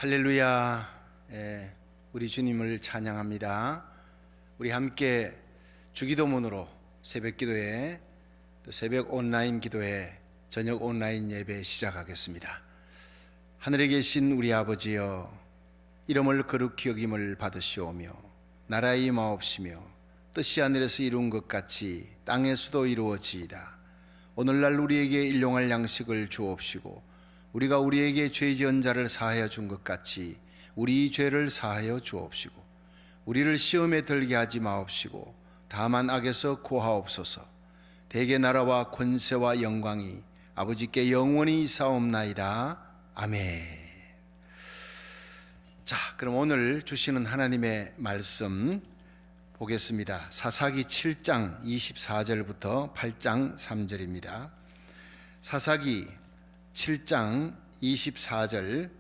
할렐루야. 우리 주님을 찬양합니다. 우리 함께 주기도문으로 새벽 기도회, 또 새벽 온라인 기도회, 저녁 온라인 예배 시작하겠습니다. 하늘에 계신 우리 아버지여, 이름을 거룩히 여김을 받으시오며 나라의 임하옵시며 뜻이 하늘에서 이룬 것 같이 땅에서도 이루어지이다. 오늘날 우리에게 일용할 양식을 주옵시고 우리가 우리에게 죄 지은 자를 사하여 준 것 같이 우리 죄를 사하여 주옵시고 우리를 시험에 들게 하지 마옵시고 다만 악에서 구하옵소서. 대개 나라와 권세와 영광이 아버지께 영원히 있사옵나이다. 아멘. 자, 그럼 오늘 주시는 하나님의 말씀 보겠습니다. 사사기 7장 24절부터 8장 3절입니다. 사사기 7장 24절,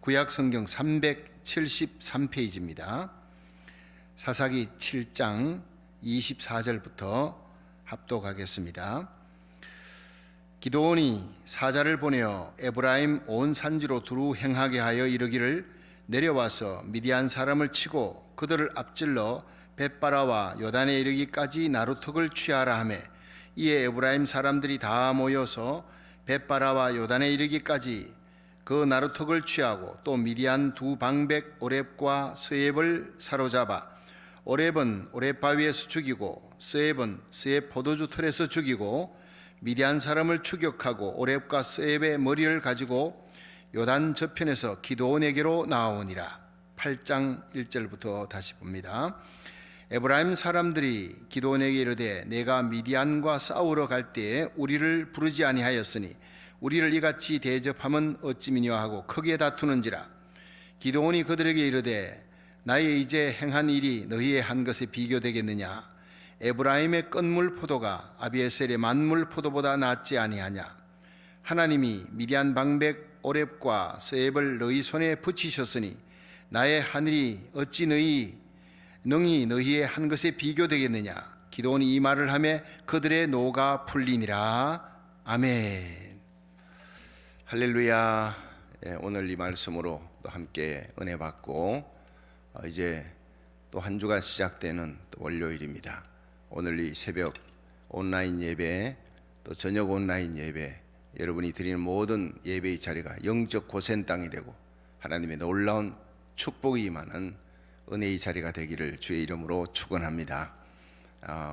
구약성경 373페이지입니다. 사사기 7장 24절부터 합독하겠습니다. 기드온이 사자를 보내어 에브라임 온 산지로 두루 행하게 하여 이르기를 내려와서 미디안 사람을 치고 그들을 앞질러 벳바라와 요단에 이르기까지 나루턱을 취하라 하매 이에 에브라임 사람들이 다 모여서 벳바라와 요단에 이르기까지 그 나루턱을 취하고 또 미디안 두 방백 오렙과 스앱을 사로잡아 오렙은 오렙 바위에서 죽이고 스앱은 스앱 포도주 틀에서 죽이고 미디안 사람을 추격하고 오렙과 스앱의 머리를 가지고 요단 저편에서 기드온에게로 나아오니라. 8장 1절부터 다시 봅니다. 에브라임 사람들이 기드온에게 이르되 내가 미디안과 싸우러 갈 때에 우리를 부르지 아니하였으니 우리를 이같이 대접함은 어찌미냐 하고 크게 다투는지라. 기드온이 그들에게 이르되 나의 이제 행한 일이 너희의 한 것에 비교되겠느냐. 에브라임의 끈물 포도가 아비에셀의 만물 포도보다 낫지 아니하냐. 하나님이 미디안 방백 오렙과 스앱을 너희 손에 붙이셨으니 나의 하늘이 어찌 능히 너희의 한 것에 비교되겠느냐. 기드온이 이 말을 하며 그들의 노가 풀리니라. 아멘. 할렐루야. 오늘 이 말씀으로 또 함께 은혜 받고 이제 또 한 주가 시작되는 또 월요일입니다. 오늘 이 새벽 온라인 예배, 또 저녁 온라인 예배, 여러분이 드리는 모든 예배의 자리가 영적 고센 땅이 되고 하나님의 놀라운 축복이 임하는 은혜의 자리가 되기를 주의 이름으로 축원합니다.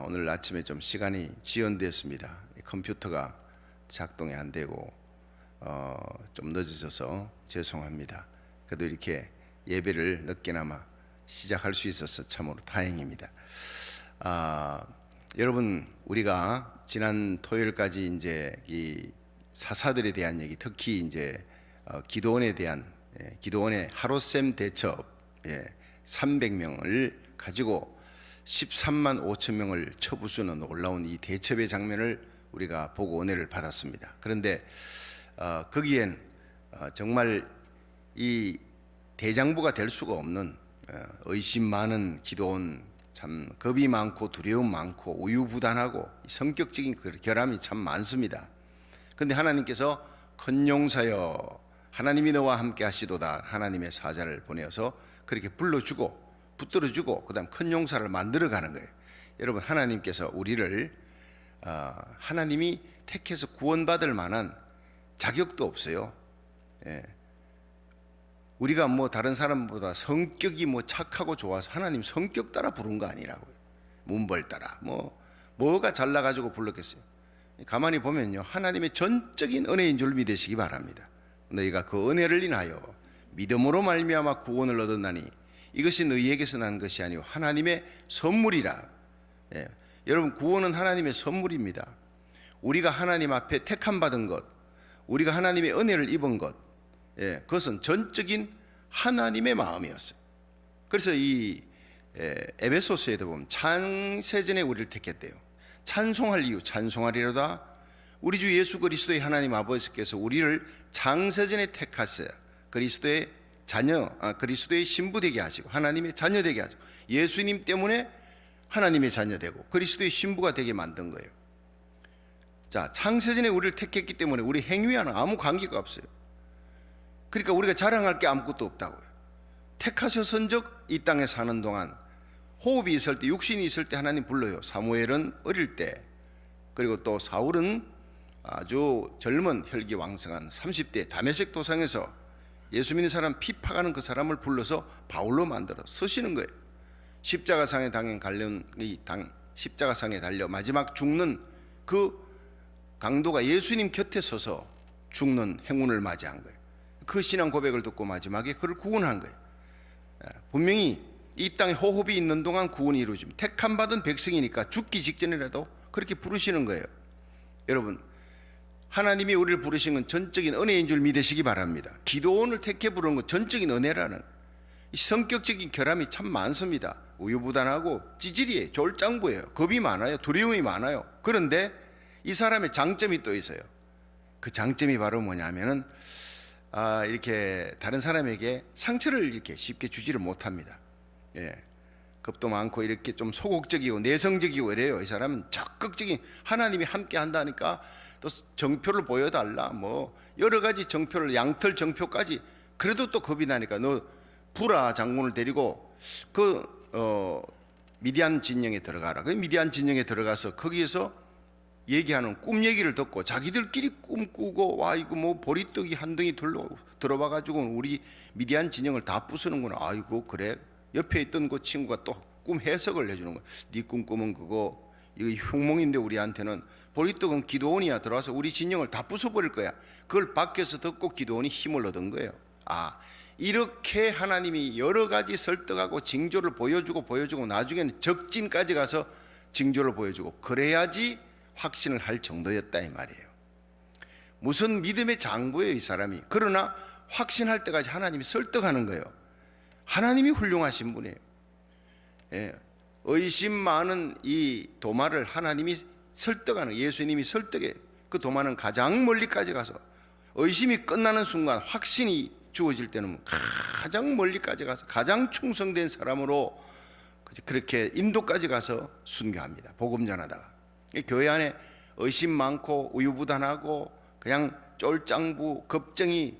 오늘 아침에 좀 시간이 지연됐습니다. 컴퓨터가 작동이 안 되고 좀 늦어져서 죄송합니다. 그래도 이렇게 예배를 늦게나마 시작할 수 있어서 참으로 다행입니다. 여러분, 우리가 지난 토요일까지 이제 이 사사들에 대한 얘기, 특히 이제 기드온에 대한 기드온의 하루셈 대첩 300명을 가지고 13만 5천 명을 쳐부수는 놀라운 이 대첩의 장면을 우리가 보고 은혜를 받았습니다. 그런데 거기엔 정말 이 대장부가 될 수가 없는 의심 많은 기드온, 참 겁이 많고 두려움 많고 우유부단하고 성격적인 결함이 참 많습니다. 그런데 하나님께서 큰 용사여 하나님이 너와 함께 하시도다 하나님의 사자를 보내어서 그렇게 불러주고 붙들어주고 그 다음 큰 용사를 만들어가는 거예요. 여러분, 하나님께서 우리를 하나님이 택해서 구원받을 만한 자격도 없어요. 우리가 뭐 다른 사람보다 성격이 뭐 착하고 좋아서 하나님 성격 따라 부른 거 아니라고요. 문벌 따라 뭐가 잘나가지고 불렀겠어요. 가만히 보면요, 하나님의 전적인 은혜인 줄 믿으시기 바랍니다. 너희가 그 은혜를 인하여 믿음으로 말미암아 구원을 얻었나니 이것이 너희에게서 난 것이 아니오 하나님의 선물이라. 여러분, 구원은 하나님의 선물입니다. 우리가 하나님 앞에 택함 받은 것, 우리가 하나님의 은혜를 입은 것, 그것은 전적인 하나님의 마음이었어요. 그래서 이 에베소서에도 보면 창세전에 우리를 택했대요. 찬송할 이유, 찬송하리로다. 우리 주 예수 그리스도의 하나님 아버지께서 우리를 창세전에 택하셔야 그리스도의 자녀, 그리스도의 신부 되게 하시고 하나님의 자녀 되게 하시고 예수님 때문에 하나님의 자녀 되고 그리스도의 신부가 되게 만든 거예요. 자, 창세전에 우리를 택했기 때문에 우리 행위와는 아무 관계가 없어요. 그러니까 우리가 자랑할 게 아무것도 없다고요. 택하셨은즉 이 땅에 사는 동안 호흡이 있을 때, 육신이 있을 때 하나님 불러요. 사무엘은 어릴 때, 그리고 또 사울은 아주 젊은 혈기왕성한 30대 다메섹 도상에서 예수 믿는 사람 피 파가는 그 사람을 불러서 바울로 만들어 쓰시는 거예요. 십자가상에 십자가상에 달려 마지막 죽는 그 강도가 예수님 곁에 서서 죽는 행운을 맞이한 거예요. 그 신앙 고백을 듣고 마지막에 그를 구원한 거예요. 분명히 이 땅에 호흡이 있는 동안 구원이 이루어집니다. 택함 받은 백성이니까 죽기 직전이라도 그렇게 부르시는 거예요. 여러분, 하나님이 우리를 부르신 건 전적인 은혜인 줄 믿으시기 바랍니다. 기도원을 택해 부르는 건 전적인 은혜라는, 이 성격적인 결함이 참 많습니다. 우유부단하고 찌질이에요. 졸장부예요. 겁이 많아요. 두려움이 많아요. 그런데 이 사람의 장점이 또 있어요. 그 장점이 바로 뭐냐면은 이렇게 다른 사람에게 상처를 이렇게 쉽게 주지를 못합니다. 겁도 많고 이렇게 좀 소극적이고 내성적이고 이래요. 이 사람은 적극적인, 하나님이 함께 한다니까 또 정표를 보여달라, 뭐 여러 가지 정표를, 양털 정표까지. 그래도 또 겁이 나니까 너 부라 장군을 데리고 미디안 진영에 들어가라. 그 미디안 진영에 들어가서 거기에서 얘기하는 꿈 얘기를 듣고 자기들끼리 꿈꾸고, 와 이거 뭐 보리떡이 한 덩이 들어와 가지고 우리 미디안 진영을 다 부수는구나. 아이고 그래. 옆에 있던 그 친구가 또 꿈 해석을 해주는 거야. 네 꿈꾸면 그거 이거 흉몽인데 우리한테는 보리떡은 기도원이야. 들어와서 우리 진영을 다 부숴버릴 거야. 그걸 밖에서 듣고 기도원이 힘을 얻은 거예요. 이렇게 하나님이 여러 가지 설득하고 징조를 보여주고 나중에는 적진까지 가서 징조를 보여주고, 그래야지 확신을 할 정도였다 이 말이에요. 무슨 믿음의 장부예요 이 사람이. 그러나 확신할 때까지 하나님이 설득하는 거예요. 하나님이 훌륭하신 분이에요. 의심 많은 이 도마를 하나님이 설득하는, 예수님이 설득해. 그 도마는 가장 멀리까지 가서 의심이 끝나는 순간 확신이 주어질 때는 가장 멀리까지 가서 가장 충성된 사람으로 그렇게 인도까지 가서 순교합니다. 복음 전하다가. 교회 안에 의심 많고 우유부단하고 그냥 쫄짱부 겁정이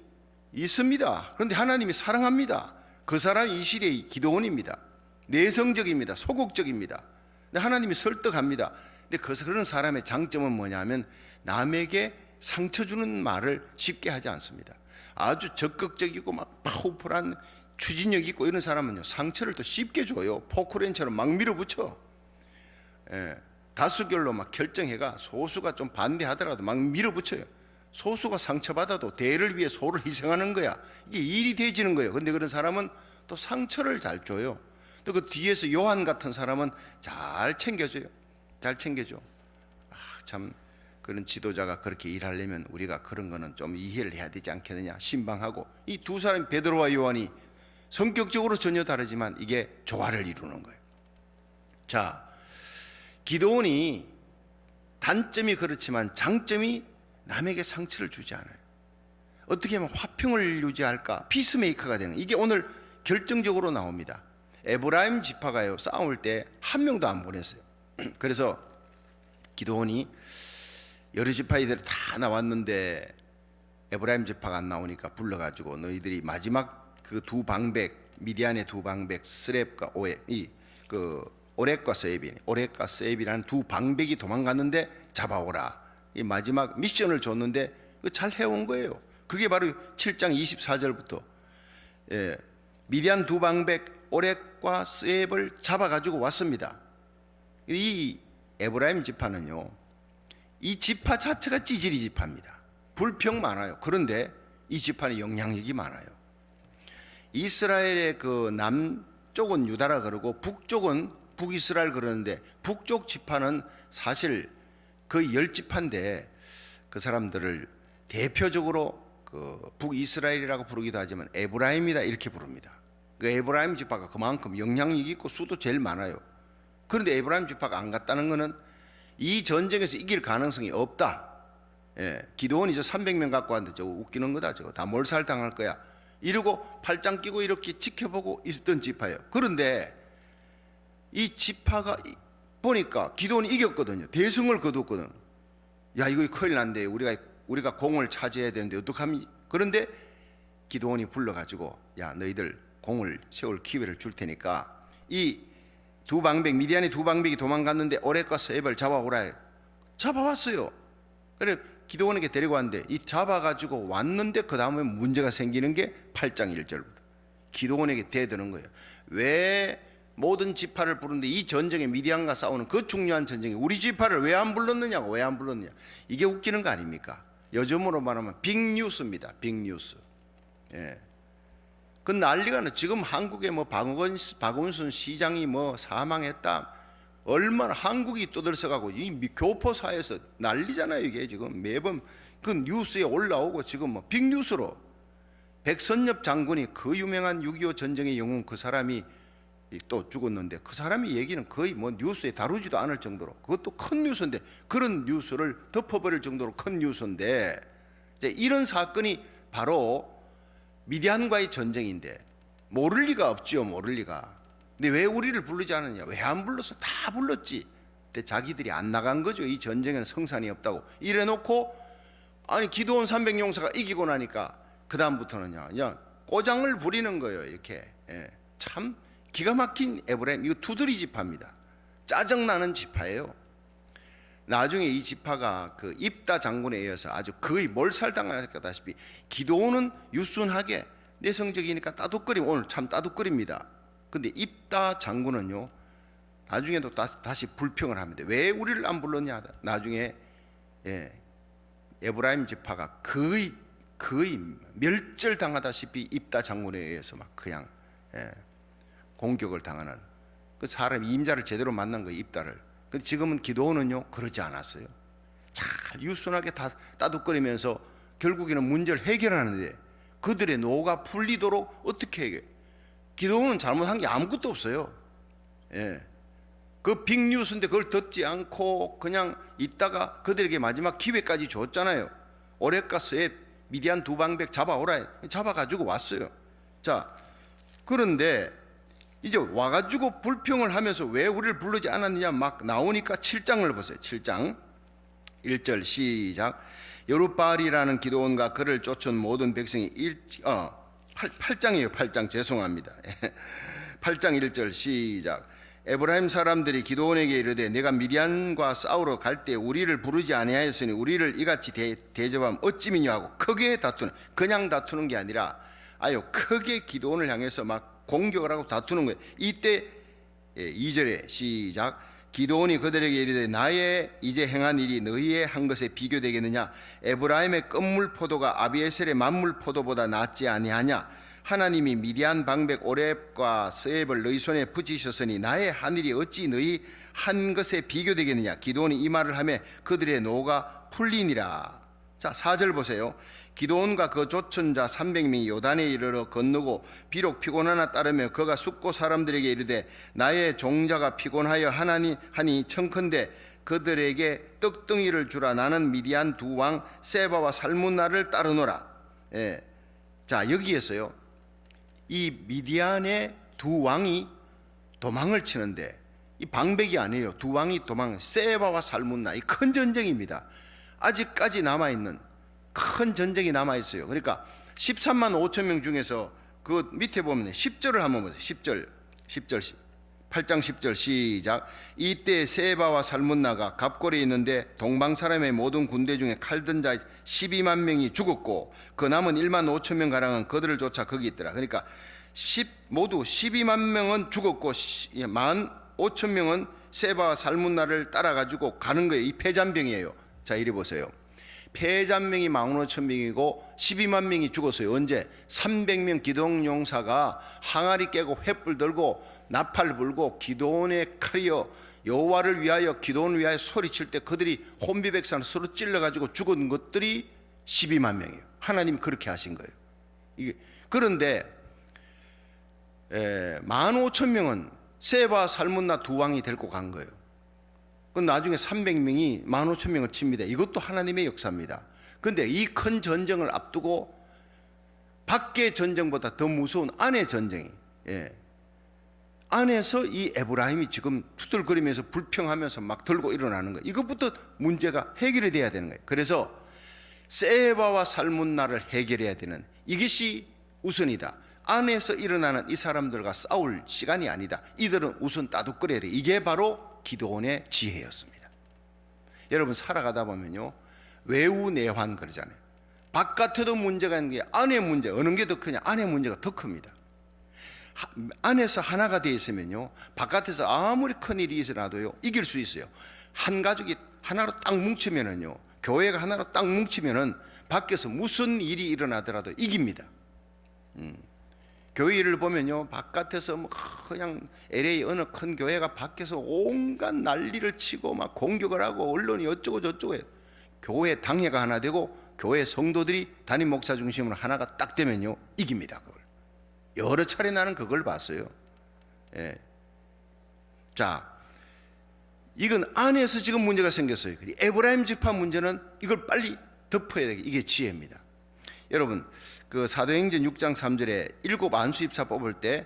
있습니다. 그런데 하나님이 사랑합니다. 그 사람이 이 시대의 기도원입니다. 내성적입니다. 소극적입니다. 근데 하나님이 설득합니다. 근데 그런 사람의 장점은 뭐냐면 남에게 상처 주는 말을 쉽게 하지 않습니다. 아주 적극적이고 막 파워풀한 추진력 있고 이런 사람은요, 상처를 또 쉽게 줘요. 포크레인처럼 막 밀어붙여. 다수결로 막 결정해가 소수가 좀 반대하더라도 막 밀어붙여요. 소수가 상처받아도 대를 위해 소를 희생하는 거야. 이게 일이 되어지는 거예요. 근데 그런 사람은 또 상처를 잘 줘요. 또 그 뒤에서 요한 같은 사람은 잘 챙겨줘요. 잘 챙겨줘. 참 그런 지도자가 그렇게 일하려면 우리가 그런 거는 좀 이해를 해야 되지 않겠느냐 신방하고, 이 두 사람 베드로와 요한이 성격적으로 전혀 다르지만 이게 조화를 이루는 거예요. 자, 기도원이 단점이 그렇지만 장점이 남에게 상처를 주지 않아요. 어떻게 하면 화평을 유지할까? 피스메이커가 되는, 이게 오늘 결정적으로 나옵니다. 에브라임 지파가요, 싸울 때 한 명도 안 보냈어요. 그래서 기도원이 여러 지파이들이 다 나왔는데 에브라임 지파가 안 나오니까 불러가지고 너희들이 마지막 그 두 방백, 미디안의 두 방백 스렙과 오렉과 스앱이라는 두 방백이 도망갔는데 잡아오라. 이 마지막 미션을 줬는데 잘 해온 거예요. 그게 바로 7장 24절부터 미디안 두 방백 오렉과 스앱을 잡아가지고 왔습니다. 이 에브라임 지파는요, 이 지파 자체가 찌질이 지파입니다. 불평 많아요. 그런데 이 지파는 영향력이 많아요. 이스라엘의 그 남쪽은 유다라 그러고 북쪽은 북이스라엘 그러는데, 북쪽 지파는 사실 거의 10지파인데 그 사람들을 대표적으로 그 북이스라엘이라고 부르기도 하지만 에브라임이다 이렇게 부릅니다. 그 에브라임 지파가 그만큼 영향력이 있고 수도 제일 많아요. 그런데 에브라임 지파가 안 갔다는 것은 이 전쟁에서 이길 가능성이 없다. 기도원이 300명 갖고 왔는데 저거 웃기는 거다. 저거 다 몰살당할 거야. 이러고 팔짱 끼고 이렇게 지켜보고 있던 지파예요. 그런데 이 지파가 보니까 기도원이 이겼거든요. 대승을 거뒀거든. 야, 이거 큰일 난데 우리가 공을 차지해야 되는데 어떡합니까? 그런데 기드온이 불러가지고 야 너희들 공을 세울 기회를 줄 테니까 이 두 방백 미디안의 두 방백이 도망갔는데 오렉과 스앱을 잡아오라. 잡아왔어요. 그래 기드온에게 데리고 왔는데 이 잡아가지고 왔는데 그 다음에 문제가 생기는 게 8장 1절부터 기드온에게 대드는 거예요. 왜 모든 지파를 부르는데 이 전쟁에 미디안과 싸우는 그 중요한 전쟁에 우리 지파를 왜 안 불렀느냐고, 왜 안 불렀느냐. 이게 웃기는 거 아닙니까? 요즘으로 말하면 빅뉴스입니다. 빅뉴스. 예. 그 난리가 나. 지금 한국에 뭐 박원순 시장이 뭐 사망했다. 얼마나 한국이 떠들썩하고 이 교포사에서 난리잖아요. 이게 지금 매번 그 뉴스에 올라오고 지금 뭐 빅뉴스로 백선엽 장군이 그 유명한 6.25 전쟁의 영웅 그 사람이 또 죽었는데 그 사람이 얘기는 거의 뭐 뉴스에 다루지도 않을 정도로 그것도 큰 뉴스인데 그런 뉴스를 덮어버릴 정도로 큰 뉴스인데 이제 이런 사건이 바로 미디안과의 전쟁인데 모를 리가 없지요. 모를 리가. 근데 왜 우리를 부르지 않느냐? 왜 안 불렀어? 다 불렀지. 근데 자기들이 안 나간 거죠. 이 전쟁에는 성산이 없다고 이래놓고 아니 기드온 300용사가 이기고 나니까 그 다음부터는요 그냥 꼬장을 부리는 거예요. 이렇게. 예. 참 기가 막힌 에브라임. 이거 두드리 지파입니다. 짜증나는 지파예요. 나중에 이 지파가 그 입다 장군에 의해서 아주 거의 몰살당하다시피 기드온은 유순하게 내성적이니까 따둑거리면 오늘 참 따둑거립니다. 근데 입다 장군은요 나중에도 다시 불평을 합니다. 왜 우리를 안 불렀냐. 나중에 에브라임 지파가 거의 멸절당하다시피 입다 장군에 의해서 막 그냥 공격을 당하는 그 사람 임자를 제대로 만난 거예요. 입다를. 근데 지금은 기드온은요 그러지 않았어요. 잘 유순하게 따둑거리면서 결국에는 문제를 해결하는데 그들의 노가 풀리도록 어떻게 해결? 기드온은 잘못한 게 아무것도 없어요. 예. 그 빅뉴스인데 그걸 듣지 않고 그냥 있다가 그들에게 마지막 기회까지 줬잖아요. 오렉과 스앱 미디안 두 방백 잡아오라. 잡아가지고 왔어요. 자, 그런데 이제 와가지고 불평을 하면서 왜 우리를 부르지 않았느냐 막 나오니까 7장을 보세요. 7장 1절 시작. 여룻바알이라는 기드온과 그를 쫓은 모든 백성이 8장이에요. 8장 죄송합니다. 8장 1절 시작. 에브라임 사람들이 기드온에게 이르되 내가 미디안과 싸우러 갈 때 우리를 부르지 아니하였으니 우리를 이같이 대접하면 어찌미냐 하고 크게 다투는, 그냥 다투는 게 아니라 아유 크게 기드온을 향해서 막 공격을 하고 다투는 거예요. 이때 2절에 시작. 기드온이 그들에게 이르되 나의 이제 행한 일이 너희의 한 것에 비교되겠느냐. 에브라임의 끝물 포도가 아비에셀의 만물 포도보다 낫지 아니하냐. 하나님이 미디안 방백 오렙과 스앱을 너희 손에 붙이셨으니 나의 한 일이 어찌 너희 한 것에 비교되겠느냐. 기드온이 이 말을 하며 그들의 노가 풀리니라. 자 4절 보세요. 기드온과 그 쫓은 자 300명이 요단에 이르러 건너고 비록 피곤하나 따르며 그가 숙고 사람들에게 이르되 나의 종자가 피곤하여 하나니 청컨대 그들에게 떡덩이를 주라. 나는 미디안 두 왕 세바와 살문나를 따르노라. 예. 자 여기에서요 이 미디안의 두 왕이 도망을 치는데 이 방백이 아니에요. 두 왕이 도망. 세바와 살문나 이 큰 전쟁입니다. 아직까지 남아있는 큰 전쟁이 남아있어요. 그러니까 13만 5천 명 중에서 그 밑에 보면 10절을 한번 보세요. 10절 8장 10절 시작. 이때 세바와 살문나가 갑골에 있는데 동방 사람의 모든 군대 중에 칼든 자 12만 명이 죽었고 그 남은 1만 5천 명 가량은 그들을 쫓아 거기 있더라. 그러니까 모두 12만 명은 죽었고 1만 5천 명은 세바와 살문나를 따라가지고 가는 거예요. 이 패잔병이에요. 자 이리 보세요. 패잔명이 15,000명이고 12만 명이 죽었어요. 언제? 300명 기드온 용사가 항아리 깨고 횃불 들고 나팔 불고 기드온의 칼이여 여호와를 위하여 기드온을 위하여 소리칠 때 그들이 혼비백산을 서로 찔러가지고 죽은 것들이 12만 명이에요. 하나님이 그렇게 하신 거예요. 그런데 15,000명은 세바 살문나 두 왕이 데리고 간 거예요. 그 나중에 300명이 15,000명을 칩니다. 이것도 하나님의 역사입니다. 그런데 이 큰 전쟁을 앞두고 밖의 전쟁보다 더 무서운 안의 전쟁이 안에서 이 에브라임이 지금 투덜거리면서 불평하면서 막 들고 일어나는 거예요. 이것부터 문제가 해결이 돼야 되는 거예요. 그래서 세바와 살문나를 해결해야 되는 이것이 우선이다. 안에서 일어나는 이 사람들과 싸울 시간이 아니다. 이들은 우선 따독거려야 돼. 이게 바로 기도원의 지혜였습니다. 여러분 살아가다 보면요, 외우내환 그러잖아요. 바깥에도 문제가 있는 게 안의 문제, 어느 게 더 크냐? 안의 문제가 더 큽니다. 안에서 하나가 되어 있으면요, 바깥에서 아무리 큰 일이 있어도요 이길 수 있어요. 한 가족이 하나로 딱 뭉치면은요, 교회가 하나로 딱 뭉치면은 밖에서 무슨 일이 일어나더라도 이깁니다. 교회 일을 보면요, 바깥에서 뭐 그냥 LA 어느 큰 교회가 밖에서 온갖 난리를 치고 막 공격을 하고 언론이 어쩌고 저쩌고 해요. 교회 당회가 하나 되고 교회 성도들이 담임 목사 중심으로 하나가 딱 되면요 이깁니다. 그걸 여러 차례 나는 그걸 봤어요. 예. 자, 이건 안에서 지금 문제가 생겼어요. 에브라임 지파 문제는 이걸 빨리 덮어야 되게, 이게 지혜입니다. 여러분 그 사도행전 6장 3절에 일곱 안수입사 뽑을 때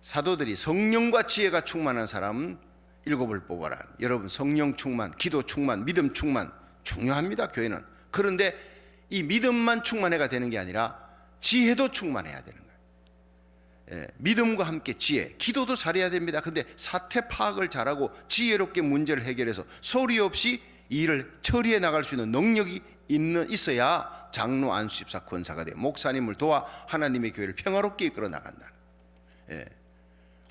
사도들이 성령과 지혜가 충만한 사람은 일곱을 뽑아라. 여러분 성령 충만, 기도 충만, 믿음 충만 중요합니다. 교회는. 그런데 이 믿음만 충만해가 되는 게 아니라 지혜도 충만해야 되는 거예요. 예, 믿음과 함께 지혜, 기도도 잘해야 됩니다. 근데 사태 파악을 잘하고 지혜롭게 문제를 해결해서 소리 없이 이 일을 처리해 나갈 수 있는 능력이 있어야 장로 안수집사 권사가 돼 목사님을 도와 하나님의 교회를 평화롭게 이끌어 나간다. 예.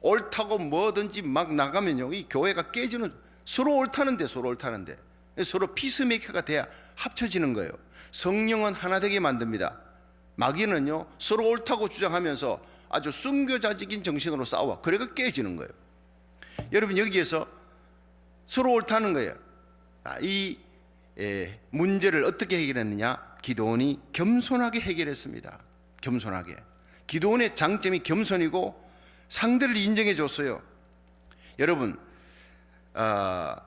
옳다고 뭐든지 막 나가면요 이 교회가 깨지는, 서로 옳다는데 서로 피스메이커가 돼야 합쳐지는 거예요. 성령은 하나 되게 만듭니다. 마귀는요 서로 옳다고 주장하면서 아주 순교자적인 정신으로 싸워. 그래가 깨지는 거예요. 여러분 여기에서 서로 옳다는 거예요. 이 문제를 어떻게 해결했느냐? 기도원이 겸손하게 해결했습니다. 겸손하게. 기도원의 장점이 겸손이고 상대를 인정해 줬어요. 여러분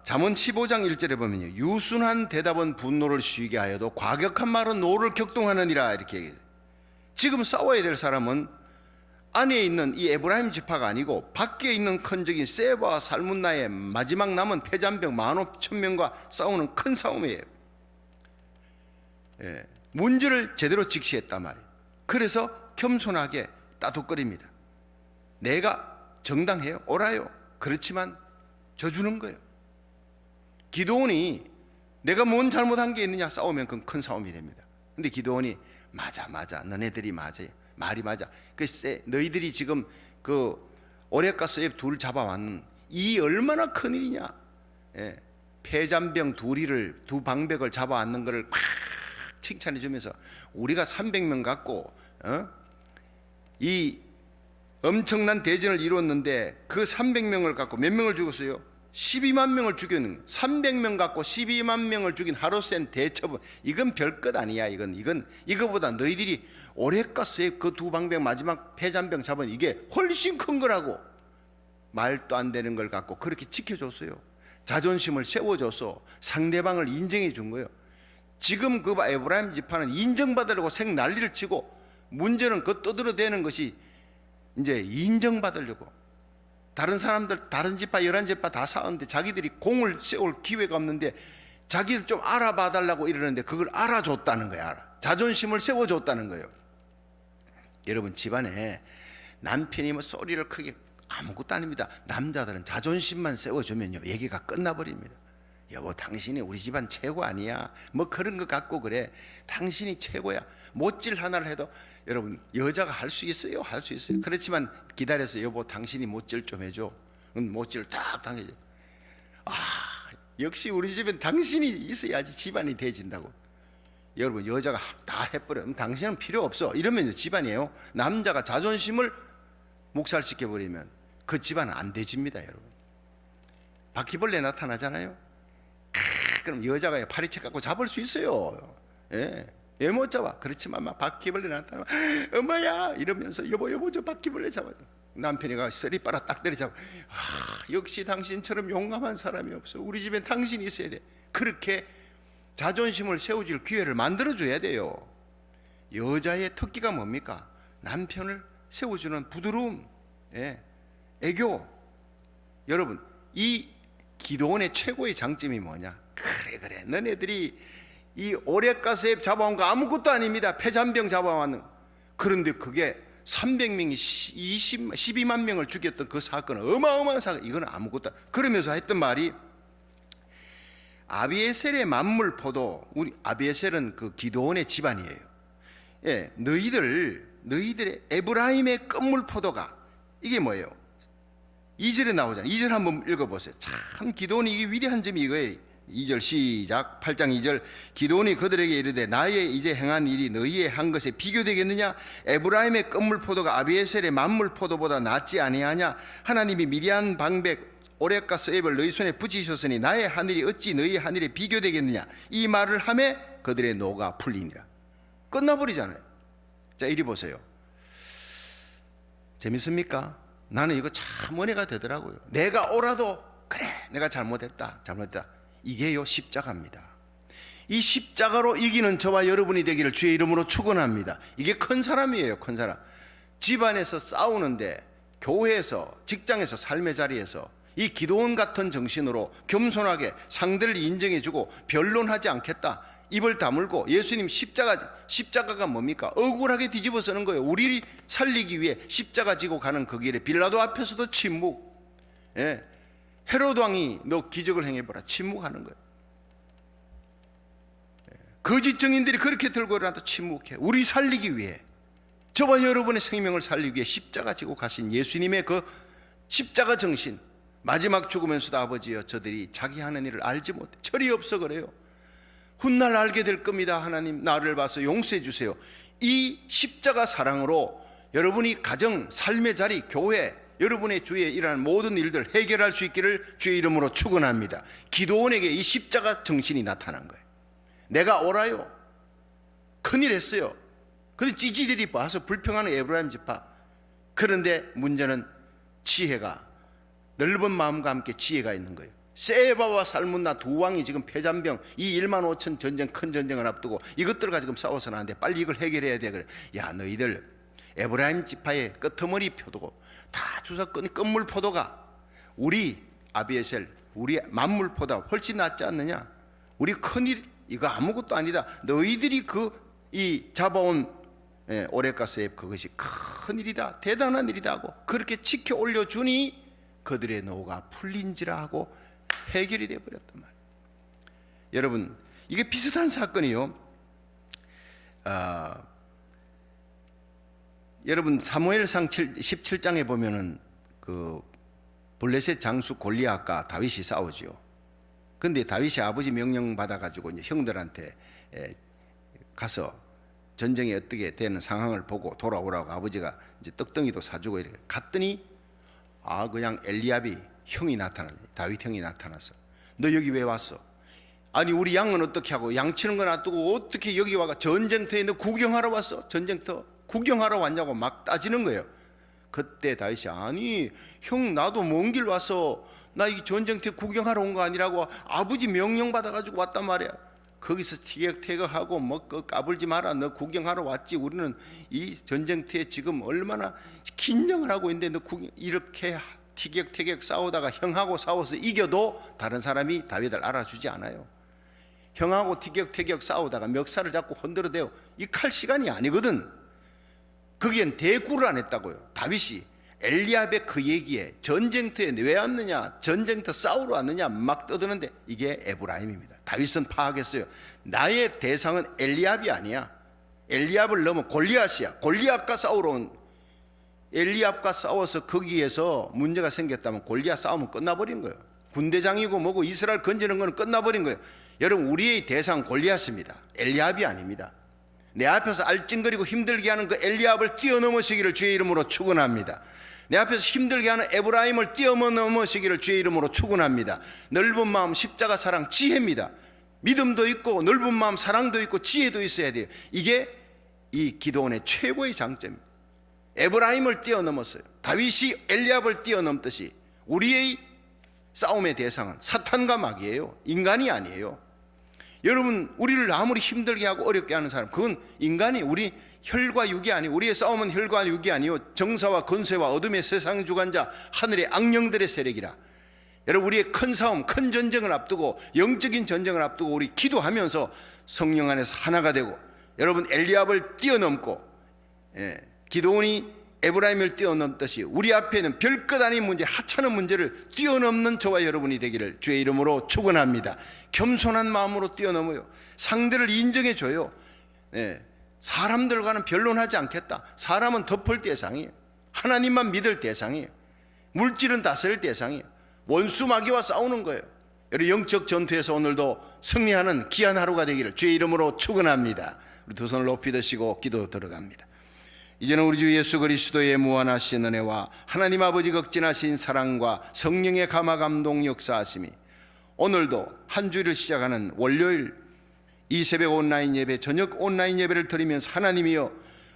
잠언 15장 1절에 보면요, 유순한 대답은 분노를 쉬게 하여도 과격한 말은 노를 격동하느니라, 이렇게 얘기해요. 지금 싸워야 될 사람은 안에 있는 이 에브라임 지파가 아니고 밖에 있는 큰적인 세바와 살문나의 마지막 남은 패잔병 15,000명과 싸우는 큰 싸움이에요. 예, 문제를 제대로 직시했단 말이에요. 그래서 겸손하게 따독거립니다. 내가 정당해요, 옳아요. 그렇지만 져주는 거예요. 기도원이 내가 뭔 잘못한 게 있느냐 싸우면 그건 큰 싸움이 됩니다. 근데 기도원이 맞아 너네들이 맞아요, 말이 맞아. 글쎄 너희들이 지금 그 오렉과 스웹 둘 잡아왔는 이 얼마나 큰일이냐. 예, 폐잔병 두 방백을 잡아왔는 것을 막 칭찬해 주면서 우리가 300명 갖고 이 엄청난 대전을 이뤘는데 그 300명을 갖고 몇 명을 죽였어요? 12만 명을 죽였는, 300명 갖고 12만 명을 죽인 하루 센 대첩은 이건 별것 아니야. 이거보다 너희들이 오렉과 스웹 그 두 방백 마지막 폐잔병 잡은 이게 훨씬 큰 거라고. 말도 안 되는 걸 갖고 그렇게 지켜줬어요. 자존심을 세워줘서 상대방을 인정해 준 거예요. 지금 그 에브라임 지파는 인정받으려고 생 난리를 치고, 문제는 그 떠들어대는 것이 이제 인정받으려고. 다른 사람들, 다른 지파 11지파 다 싸우는데 자기들이 공을 세울 기회가 없는데 자기들 좀 알아봐 달라고 이러는데 그걸 알아줬다는 거야. 자존심을 세워줬다는 거예요. 여러분 집안에 남편이 뭐 소리를 크게, 아무것도 아닙니다. 남자들은 자존심만 세워주면요 얘기가 끝나버립니다. 여보 당신이 우리 집안 최고 아니야, 뭐 그런 거 갖고 그래, 당신이 최고야. 못질 하나를 해도 여러분 여자가 할 수 있어요, 할 수 있어요. 그렇지만 기다려서 여보 당신이 못질 좀 해줘. 못질 딱 당해줘. 역시 우리 집엔 당신이 있어야지 집안이 대진다고. 여러분 여자가 다 해버려. 당신은 필요 없어 이러면 집안이에요. 남자가 자존심을 묵살시켜버리면 그 집안은 안 대집니다. 여러분 바퀴벌레 나타나잖아요. 그럼 여자가 파리채 갖고 잡을 수 있어요. 예, 왜 못 잡아? 그렇지만 막 바퀴벌레 나타나면 엄마야 이러면서 여보 저 바퀴벌레 잡아줘. 남편이가 쓰리빠라 딱 때려잡아. 역시 당신처럼 용감한 사람이 없어. 우리 집엔 당신이 있어야 돼. 그렇게 자존심을 세워줄 기회를 만들어줘야 돼요. 여자의 특기가 뭡니까? 남편을 세워주는 부드러움, 예, 애교. 여러분 이 기도원의 최고의 장점이 뭐냐? 그래 너네들이 이 오렉과 스웹 잡아온 거 아무것도 아닙니다. 폐잔병 잡아왔는 그런데 그게 300명이 12만 명을 죽였던 그 사건은 어마어마한 사건. 이건 아무것도. 그러면서 했던 말이 아비에셀의 만물포도, 우리 아비에셀은 그 기드온의 집안이에요. 예, 너희들의 에브라임의 끝물포도가, 이게 뭐예요? 2절에 나오잖아요. 2절 한번 읽어보세요. 참 기드온이 이게 위대한 점이 이거예요. 2절 시작. 8장 2절. 기드온이 그들에게 이르되 나의 이제 행한 일이 너희의 한 것에 비교되겠느냐? 에브라임의 끝물포도가 아비에셀의 만물포도보다 낫지 아니하냐? 하나님이 미디안 방백 오렉과 스앱을 너희 손에 붙이셨으니 나의 하늘이 어찌 너희 하늘에 비교되겠느냐? 이 말을 하매 그들의 노가 풀리니라. 끝나버리잖아요. 자, 이리 보세요. 재밌습니까? 나는 이거 참 은혜가 되더라고요. 내가 옳아도 그래 내가 잘못했다. 이게요 십자가입니다. 이 십자가로 이기는 저와 여러분이 되기를 주의 이름으로 축원합니다. 이게 큰 사람이에요. 큰 사람. 집안에서 싸우는데, 교회에서, 직장에서, 삶의 자리에서 이 기도원 같은 정신으로 겸손하게 상대를 인정해주고 변론하지 않겠다, 입을 다물고, 예수님 십자가가 뭡니까? 억울하게 뒤집어 쓰는 거예요. 우리 살리기 위해 십자가 지고 가는 그 길에 빌라도 앞에서도 침묵. 예. 헤로드 왕이 너 기적을 행해보라, 침묵하는 거예요. 예. 거짓 증인들이 그렇게 들고 일어나도 침묵해. 우리 살리기 위해, 저와 여러분의 생명을 살리기 위해 십자가 지고 가신 예수님의 그 십자가 정신. 마지막 죽으면서도 아버지여 저들이 자기 하는 일을 알지 못해. 철이 없어 그래요. 훗날 알게 될 겁니다. 하나님 나를 봐서 용서해 주세요. 이 십자가 사랑으로 여러분이 가정, 삶의 자리, 교회, 여러분의 주위에 일어나는 모든 일들 해결할 수 있기를 주의 이름으로 축원합니다. 기도원에게 이 십자가 정신이 나타난 거예요. 내가 옳아요. 큰일 했어요. 근데 찌질들이 봐서 불평하는 에브라임 지파. 그런데 문제는 지혜가, 넓은 마음과 함께 지혜가 있는 거예요. 세바와 살문나 두 왕이 지금 패잔병, 이 1만 5천 전쟁, 큰 전쟁을 앞두고 이것들과 지금 싸워서는 안 돼. 빨리 이걸 해결해야 돼. 그래. 야, 너희들 에브라임 지파의 끄트머리 표도고 다 주사꾼이 끝물포도가 우리 아비에셀, 우리 만물포도가 훨씬 낫지 않느냐? 우리 큰일, 이거 아무것도 아니다. 너희들이 이 잡아온 오렉과 스앱, 그것이 큰일이다, 대단한 일이다 하고 그렇게 지켜 올려주니 그들의 노가 풀린지라 하고 해결이 되어버렸단 말이에요. 여러분, 이게 비슷한 사건이요. 여러분 사무엘상 17장에 보면은 그 블레셋 장수 골리앗과 다윗이 싸우죠. 근데 다윗이 아버지 명령 받아가지고 이제 형들한테 가서 전쟁이 어떻게 되는 상황을 보고 돌아오라고 아버지가 이제 떡덩이도 사주고 이렇게 갔더니 그냥 엘리압이 형이 나타나서, 다윗 형이 나타나서 너 여기 왜 왔어? 아니 우리 양은 어떻게 하고 양치는 거 놔두고 어떻게 여기 와가 전쟁터에 너 구경하러 왔어? 전쟁터 구경하러 왔냐고 막 따지는 거예요. 그때 다윗이 아니 형 나도 먼 길 와서 나 이 전쟁터에 구경하러 온 거 아니라고 아버지 명령 받아가지고 왔단 말이야. 거기서 티격태격하고 뭐 까불지 마라, 너 구경하러 왔지, 우리는 이 전쟁터에 지금 얼마나 긴장을 하고 있는데 너 이렇게 티격태격 싸우다가 형하고 싸워서 이겨도 다른 사람이 다윗을 알아주지 않아요. 형하고 티격태격 싸우다가 멱살을 잡고 흔들어대요. 이 칼 시간이 아니거든. 거기엔 대꾸를 안 했다고요. 다윗이 엘리압의 그 얘기에 전쟁터에 왜 왔느냐, 전쟁터 싸우러 왔느냐 막 떠드는데 이게 에브라임입니다. 다윗은 파악했어요. 나의 대상은 엘리압이 아니야. 엘리압을 넘어 골리앗이야. 골리앗과 싸우러 온, 엘리압과 싸워서 거기에서 문제가 생겼다면 골리앗 싸움은 끝나버린 거예요. 군대장이고 뭐고 이스라엘 건지는 건 끝나버린 거예요. 여러분, 우리의 대상 골리앗입니다. 엘리압이 아닙니다. 내 앞에서 알찡거리고 힘들게 하는 그 엘리압을 뛰어넘으시기를 주의 이름으로 축원합니다. 내 앞에서 힘들게 하는 에브라임을 뛰어넘으시기를 주의 이름으로 축원합니다. 넓은 마음, 십자가 사랑, 지혜입니다. 믿음도 있고 넓은 마음, 사랑도 있고 지혜도 있어야 돼요. 이게 이 기도원의 최고의 장점입니다. 에브라임을 뛰어넘었어요. 다윗이 엘리압을 뛰어넘듯이 우리의 싸움의 대상은 사탄과 마귀예요. 인간이 아니에요. 여러분, 우리를 아무리 힘들게 하고 어렵게 하는 사람, 그건 인간이, 우리 혈과 육이 아니에요. 우리의 싸움은 혈과 육이 아니요 정사와 권세와 어둠의 세상 주관자 하늘의 악령들의 세력이라. 여러분, 우리의 큰 싸움, 큰 전쟁을 앞두고, 영적인 전쟁을 앞두고 우리 기도하면서 성령 안에서 하나가 되고, 여러분 엘리압을 뛰어넘고 기드온이 에브라임을 뛰어넘듯이 우리 앞에는 별것 아닌 문제, 하찮은 문제를 뛰어넘는 저와 여러분이 되기를 주의 이름으로 축원합니다. 겸손한 마음으로 뛰어넘어요. 상대를 인정해줘요. 사람들과는 변론하지 않겠다. 사람은 덮을 대상이에요. 하나님만 믿을 대상이에요. 물질은 다스릴 대상이에요. 원수 마귀와 싸우는 거예요. 여러분, 영적 전투에서 오늘도 승리하는 귀한 하루가 되기를 주의 이름으로 축원합니다. 우리 두 손을 높이 드시고 기도 들어갑니다. 이제는 우리 주 예수 그리스도의 무한하신 은혜와 하나님 아버지 극진하신 사랑과 성령의 감화 감동 역사하심이 오늘도 한 주일을 시작하는 월요일 이 새벽 온라인 예배, 저녁 온라인 예배를 드리면서 하나님이여,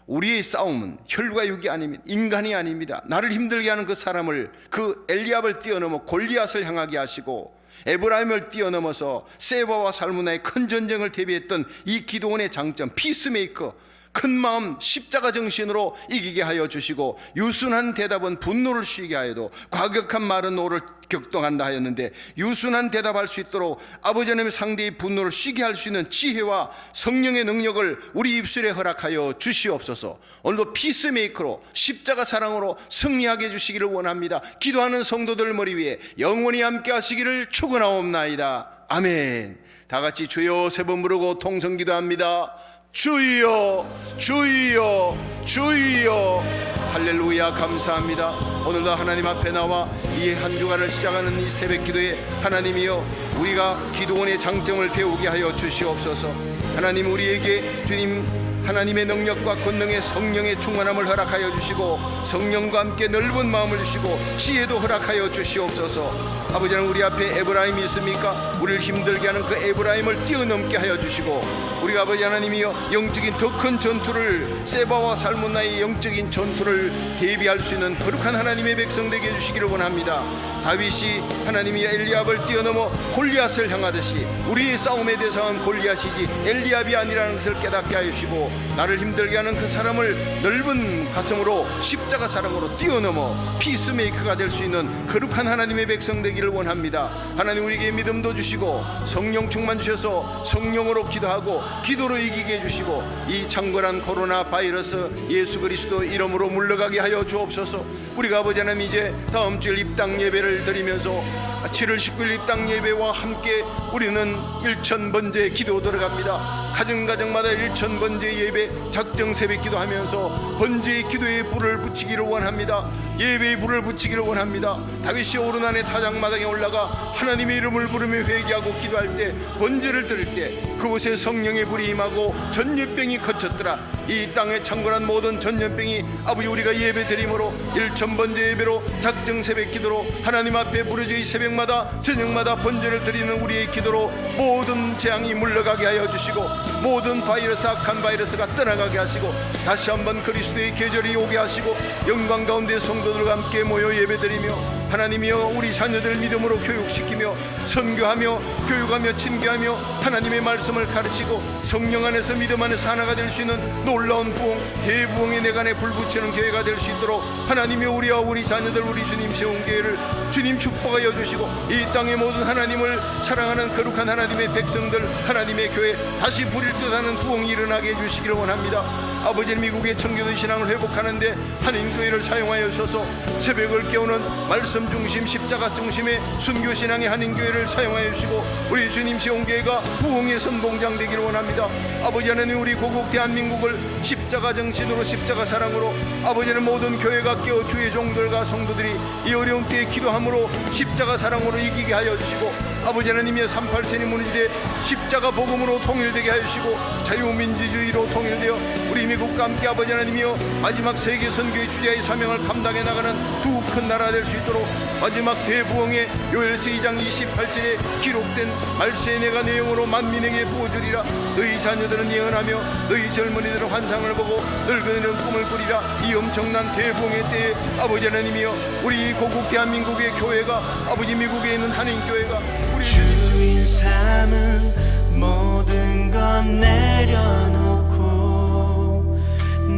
우리의 싸움은 혈과 육이 아닙니다. 인간이 아닙니다. 나를 힘들게 하는 그 사람을, 그 엘리압을 뛰어넘어 골리앗을 향하게 하시고 에브라임을 뛰어넘어서 세바와 살무나의 큰 전쟁을 대비했던 이 기드온의 장점, 피스메이커, 큰 마음 십자가 정신으로 이기게 하여 주시고, 유순한 대답은 분노를 쉬게 하여도 과격한 말은 노를 격동한다 하였는데, 유순한 대답할 수 있도록 아버지 하나님의 상대의 분노를 쉬게 할 수 있는 지혜와 성령의 능력을 우리 입술에 허락하여 주시옵소서. 오늘도 피스메이커로 십자가 사랑으로 승리하게 해주시기를 원합니다. 기도하는 성도들 머리 위에 영원히 함께 하시기를 축원하옵나이다. 아멘. 다 같이 주여 세 번 부르고 통성 기도합니다. 주여, 주여, 주여. 할렐루야. 감사합니다. 오늘도 하나님 앞에 나와 이 한 주간을 시작하는 이 새벽 기도에 하나님이여, 우리가 기드온의 장점을 배우게 하여 주시옵소서. 하나님, 우리에게 주님 하나님의 능력과 권능의 성령의 충만함을 허락하여 주시고, 성령과 함께 넓은 마음을 주시고 지혜도 허락하여 주시옵소서. 아버지 하나님, 우리 앞에 에브라임이 있습니까? 우리를 힘들게 하는 그 에브라임을 뛰어넘게 하여 주시고, 우리가 아버지 하나님이여 영적인 더 큰 전투를, 세바와 살문나의 영적인 전투를 대비할 수 있는 거룩한 하나님의 백성 되게 해주시기를 원합니다. 다윗이 하나님이 엘리압을 뛰어넘어 골리앗을 향하듯이 우리의 싸움의 대상은 골리앗이지 엘리압이 아니라는 것을 깨닫게 하여 주시고, 나를 힘들게 하는 그 사람을 넓은 가슴으로 십자가 사랑으로 뛰어넘어 피스메이커가 될 수 있는 거룩한 하나님의 백성 되기를 원합니다. 하나님, 우리에게 믿음도 주시고 성령 충만 주셔서 성령으로 기도하고 기도로 이기게 해주시고, 이 창궐한 코로나 바이러스 예수 그리스도 이름으로 물러가게 하여 주옵소서. 우리가 아버지 하나님, 이제 다음 주일 입당 예배를 드리면서 7월 19일 입당 예배와 함께 우리는 1000번째 기도 들어갑니다. 가정마다 1000번째 예배 작정 새벽 기도하면서 번제의 기도에 불을 붙이기를 원합니다. 예배에 불을 붙이기를 원합니다. 다윗이 오르난의 타작마당에 올라가 하나님의 이름을 부르며 회개하고 기도할 때, 번제를 드릴 때 그곳에 성령의 불이 임하고 전염병이 거쳤더라. 이 땅에 창궐한 모든 전염병이 아버지 우리가 예배 드림으로 1000번째 예배로 작정 새벽 기도로 하나님 앞에 부르짖어 이 새벽마다 저녁마다 번제를 드리는 우리의 기도로 모든 재앙이 물러가게 하여 주시고, 모든 바이러스, 악한 바이러스가 떠나가게 하시고, 다시 한번 그리스도의 계절이 오게 하시고, 영광 가운데 성도들과 함께 모여 예배드리며 하나님이여, 우리 자녀들을 믿음으로 교육시키며 선교하며 교육하며 친교하며 하나님의 말씀을 가르치고 성령 안에서 믿음 안에서 하나가 될 수 있는 놀라운 부흥, 대부흥의 내간에 불붙이는 교회가 될 수 있도록 하나님이여, 우리와 우리 자녀들, 우리 주님 세운 교회를 주님 축복하여 주시고, 이 땅의 모든 하나님을 사랑하는 거룩한 하나님의 백성들, 하나님의 교회 다시 부릴 듯하는 부흥이 일어나게 해주시기를 원합니다. 아버지, 미국의 청교도 신앙을 회복하는데 한인교회를 사용하여 주셔서 새벽을 깨우는 말씀 중심, 십자가 중심의 순교신앙의 한인교회를 사용하여 주시고, 우리 주님 세운교회가 부흥의 선봉장 되기를 원합니다. 아버지 하나님, 우리 고국 대한민국을 십자가 정신으로, 십자가 사랑으로 아버지는 모든 교회가 깨어 주의 종들과 성도들이 이 어려운 때에 기도함으로 십자가 사랑으로 이기게 하여 주시고, 아버지 하나님의 38선이 무너지되 십자가 복음으로 통일되게 하여 주시고, 자유민주주의로 통일되어 우리 미국과 함께 아버지 하나님이여, 마지막 세계 선교의 주자의 사명을 감당해 나가는 두 큰 나라 될 수 있도록 마지막 대부흥의 요엘서 2장 28절에 기록된 말세의 내가 내 영으로 만민에게 부어주리라. 너희 자녀들은 예언하며 너희 젊은이들은 환상을 보고 늙은이들은 꿈을 꾸리라. 이 엄청난 대부흥의 때에 아버지 하나님이여, 우리 고국 대한민국의 교회가, 아버지 미국에 있는 한인교회가 우리 주인 삼은 모든 건 내려놓고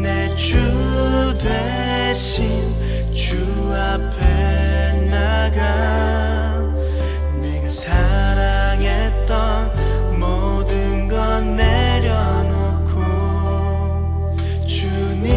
내 주 대신 주 앞에 나가, 내가 사랑했던 모든 건 내려놓고 주님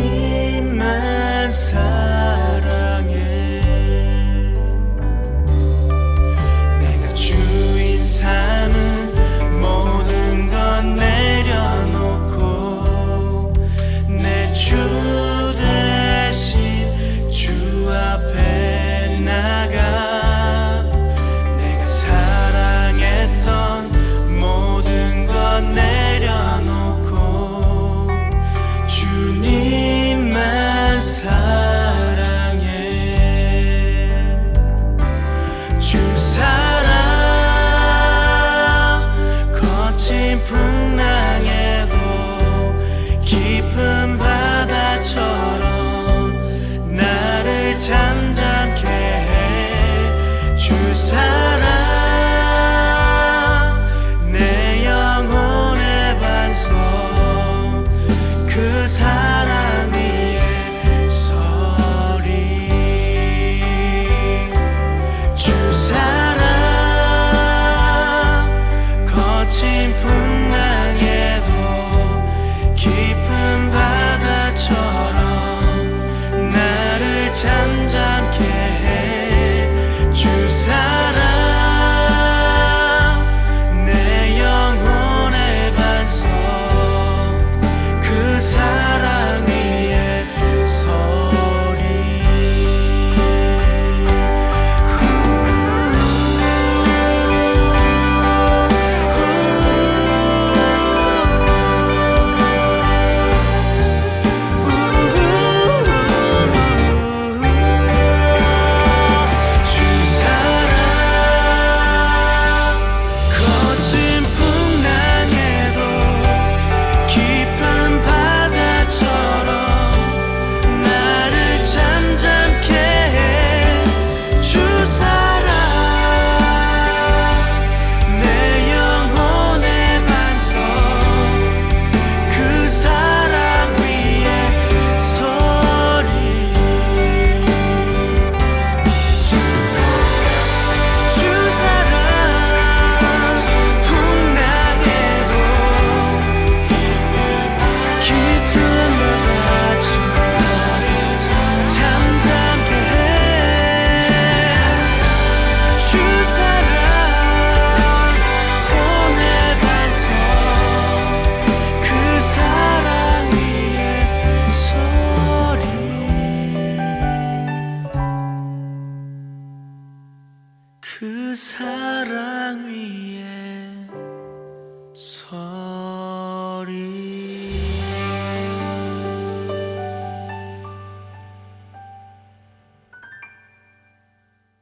사랑 위에 서